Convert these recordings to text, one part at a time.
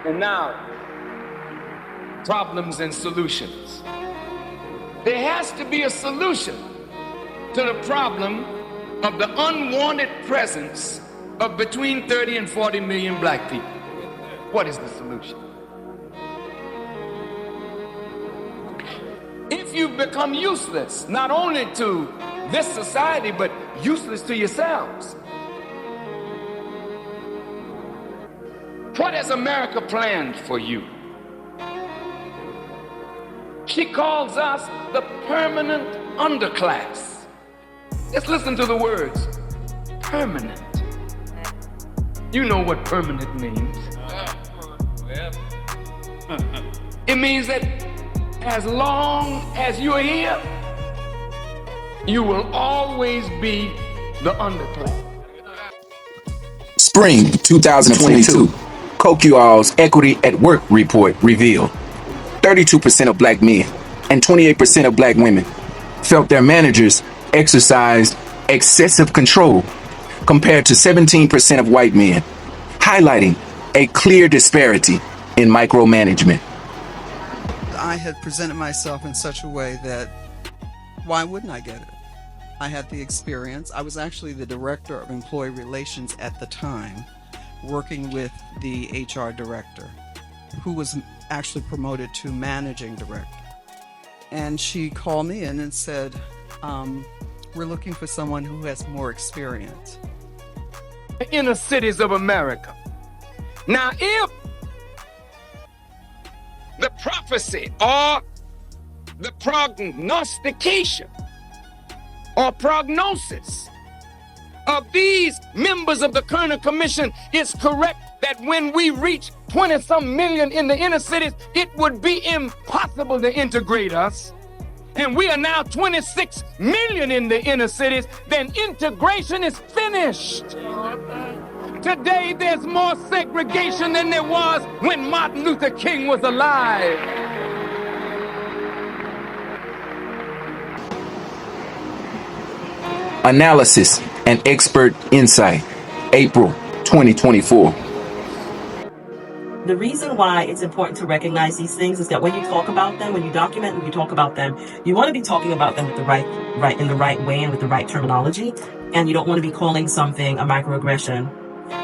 And now, problems and solutions. There has to be a solution to the problem of the unwanted presence of between 30 and 40 million black people. What is the solution? If you become useless, not only to this society, but useless to yourselves, what has America planned for you? She calls us the permanent underclass. Just listen to the words, permanent. You know what permanent means. It means that as long as you're here, you will always be the underclass. Spring 2022, COQUAL's Equity at Work report revealed 32% of black men and 28% of black women felt their managers exercised excessive control compared to 17% of white men, highlighting a clear disparity in micromanagement. I had presented myself in such a way that why wouldn't I get it? I had the experience. I was actually the director of employee relations at the time, working with the HR director, who was actually promoted to managing director. And she called me in and said, we're looking for someone who has more experience. The inner cities of America. Now, if the prophecy or the prognostication or prognosis of these members of the Kerner Commission is correct, that when we reach 20-some million in the inner cities, it would be impossible to integrate us, and we are now 26 million in the inner cities, then integration is finished. Today, there's more segregation than there was when Martin Luther King was alive. Analysis and expert insight, April 2024. The reason why it's important to recognize these things is that when you talk about them, when you document and you talk about them, you want to be talking about them with the right in the right way and with the right terminology, and you don't want to be calling something a microaggression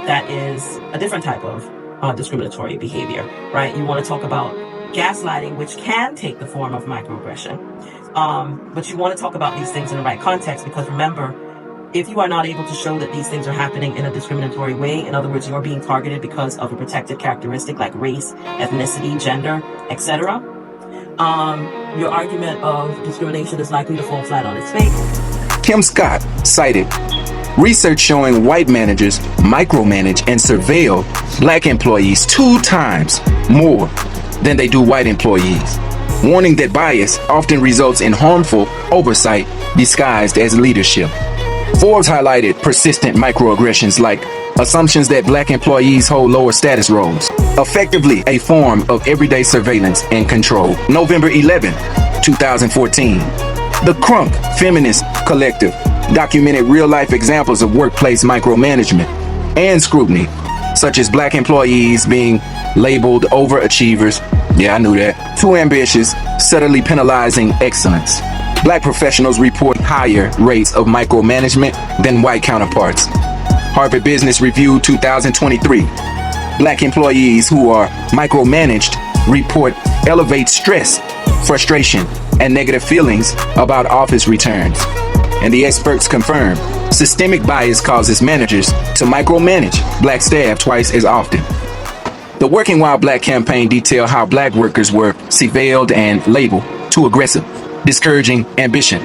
that is a different type of discriminatory behavior, right? You want to talk about gaslighting, which can take the form of microaggression, but you want to talk about these things in the right context, because remember, if you are not able to show that these things are happening in a discriminatory way, in other words, you're being targeted because of a protected characteristic like race, ethnicity, gender, etc., your argument of discrimination is likely to fall flat on its face. Kim Scott cited research showing white managers micromanage and surveil black employees 2 times more than they do white employees, warning that bias often results in harmful oversight disguised as leadership. Forbes highlighted persistent microaggressions like assumptions that black employees hold lower status roles, effectively a form of everyday surveillance and control. November 11, 2014, the Crunk Feminist Collective documented real-life examples of workplace micromanagement and scrutiny, such as black employees being labeled overachievers, yeah, I knew that, too ambitious, subtly penalizing excellence. Black professionals report higher rates of micromanagement than white counterparts. Harvard Business Review 2023. Black employees who are micromanaged report elevated stress, frustration, and negative feelings about office returns. And the experts confirm systemic bias causes managers to micromanage black staff twice as often. The Working While Black campaign detailed how black workers were surveilled and labeled too aggressive, discouraging ambition.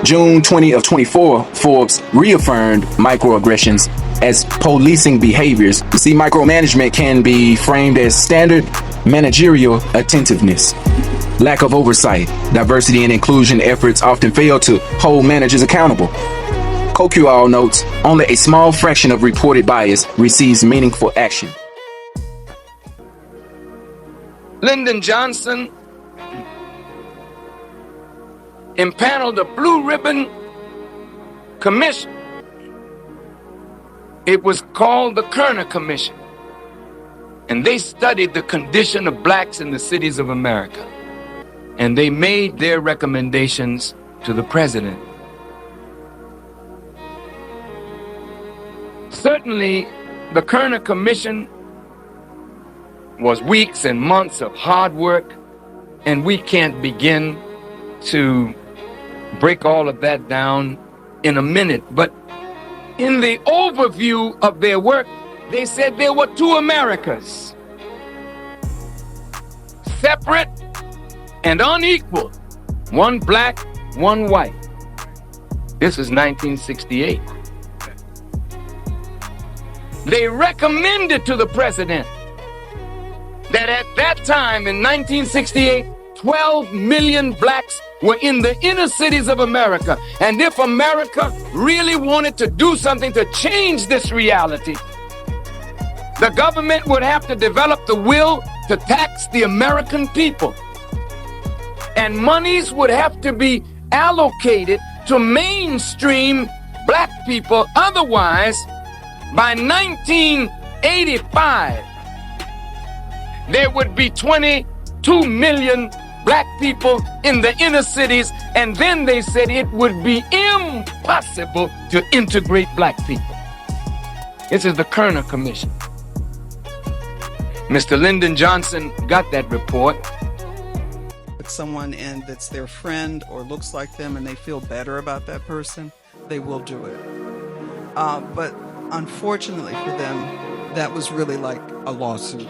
June 20 of 24, Forbes reaffirmed microaggressions as policing behaviors. See, micromanagement can be framed as standard managerial attentiveness. Lack of oversight, diversity and inclusion efforts often fail to hold managers accountable. COQUAL notes only a small fraction of reported bias receives meaningful action. Lyndon Johnson impaneled a blue ribbon commission. It was called the Kerner Commission. And they studied the condition of blacks in the cities of America. And they made their recommendations to the president. Certainly, the Kerner Commission was weeks and months of hard work, and we can't begin to break all of that down in a minute. But in the overview of their work, they said there were two Americas, separate and unequal, one black, one white. This is 1968. They recommended to the president that at that time in 1968, 12 million blacks were in the inner cities of America. And if America really wanted to do something to change this reality, the government would have to develop the will to tax the American people. And monies would have to be allocated to mainstream black people. Otherwise, by 1985, there would be 22 million black people in the inner cities, and then they said it would be impossible to integrate black people. This is the Kerner Commission. Mr. Lyndon Johnson got that report. If someone in that's their friend or looks like them and they feel better about that person, they will do it. But unfortunately for them, that was really like a lawsuit.